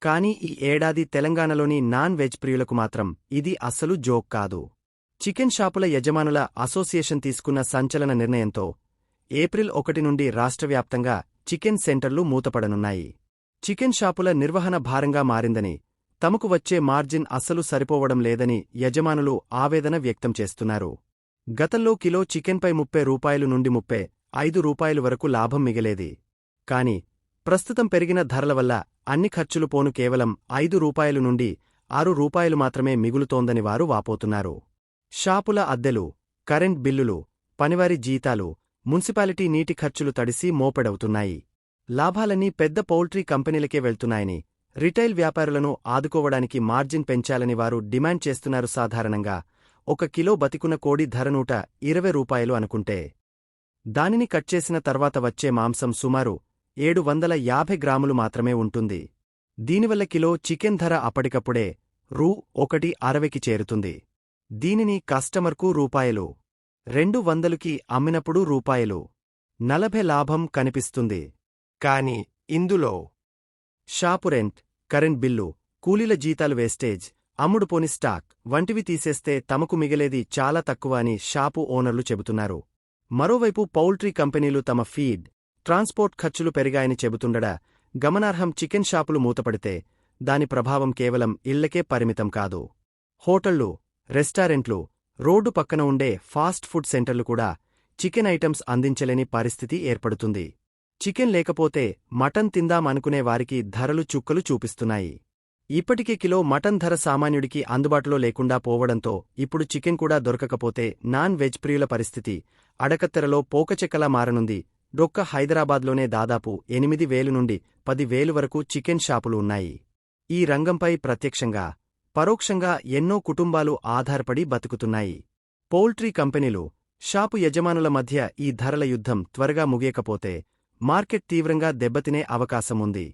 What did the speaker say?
కానీ ఈ ఏడాది తెలంగాణలోని నాన్ వెజ్ ప్రియులకు మాత్రం ఇది అస్సలు జోక్ కాదు. చికెన్ షాపుల యజమానుల అసోసియేషన్ తీసుకున్న సంచలన నిర్ణయంతో ఏప్రిల్ 1 నుండి రాష్ట్రవ్యాప్తంగా చికెన్ సెంటర్లు మూతపడనున్నాయి. చికెన్ షాపుల నిర్వహణ భారంగా మారిందని, తమకు వచ్చే మార్జిన్ అస్సలు సరిపోవడం లేదని యజమానులు ఆవేదన వ్యక్తం చేస్తున్నారు. గతంలో కిలో చికెన్పై రూ30 నుండి రూ35 వరకు లాభం మిగిలేది. కాని ప్రస్తుతం పెరిగిన ధరల వల్ల అన్ని ఖర్చులు పోను కేవలం రూ5 నుండి రూ6 మాత్రమే మిగులుతోందని వారు వాపోతున్నారు. షాపుల అద్దెలు, కరెంట్ బిల్లులు, పనివారి జీతాలు, మున్సిపాలిటీ నీటి ఖర్చులు తడిసి మోపెడవుతున్నాయి. లాభాలన్నీ పెద్ద పౌల్ట్రీ కంపెనీలకే వెళ్తున్నాయని, రిటైల్ వ్యాపారులను ఆదుకోవడానికి మార్జిన్ పెంచాలని వారు డిమాండ్ చేస్తున్నారు. సాధారణంగా 1 కిలో బతికున్న కోడి ధర రూ120 అనుకుంటే, దానిని కట్ చేసిన తర్వాత వచ్చే మాంసం సుమారు 750 గ్రాములు మాత్రమే ఉంటుంది. దీనివల్ల కిలో చికెన్ ధర అప్పటికప్పుడే రూ160కి చేరుతుంది. దీనిని కస్టమర్కు రూ200కి అమ్మినప్పుడు రూ40 లాభం కనిపిస్తుంది. కాని ఇందులో షాపు రెంట్, కరెంట్ బిల్లు, కూలీల జీతాలు, వేస్టేజ్, అమ్ముడుపోని స్టాక్ వంటివి తీసేస్తే తమకు మిగిలేది చాలా తక్కువ అని షాపు ఓనర్లు చెబుతున్నారు. మరోవైపు పౌల్ట్రీ కంపెనీలు తమ ఫీడ్, ట్రాన్స్పోర్ట్ ఖర్చులు పెరిగాయని చెబుతుండగా గమనార్హం. చికెన్ షాపులు మూతపడితే దాని ప్రభావం కేవలం ఇళ్లకే పరిమితం కాదు. హోటళ్లు, రెస్టారెంట్లు, రోడ్డు పక్కన ఉండే ఫాస్ట్ ఫుడ్ సెంటర్లు కూడా చికెన్ ఐటమ్స్ అందించలేని పరిస్థితి ఏర్పడుతుంది. చికెన్ లేకపోతే మటన్ తిందాం అనుకునే వారికి ధరలు చుక్కలు చూపిస్తున్నాయి. ఇప్పటికే కిలో మటన్ ధర సామాన్యుడికి అందుబాటులో లేకుండా పోవడంతో ఇప్పుడు చికెన్ కూడా దొరకకపోతే నాన్ వెజ్ ప్రియుల పరిస్థితి అడకత్తెరలో పోకచెక్కలా మారనుంది. డొక్క హైదరాబాద్లోనే దాదాపు 8,000 నుండి 10,000 వరకు చికెన్ షాపులు ఉన్నాయి. ఈ రంగంపై ప్రత్యక్షంగా, పరోక్షంగా ఎన్నో కుటుంబాలు ఆధారపడి బతుకుతున్నాయి. పౌల్ట్రీ కంపెనీలు, షాపు యజమానుల మధ్య ఈ ధరల యుద్ధం త్వరగా ముగియకపోతే మార్కెట్ తీవ్రంగా దెబ్బతినే అవకాశముంది.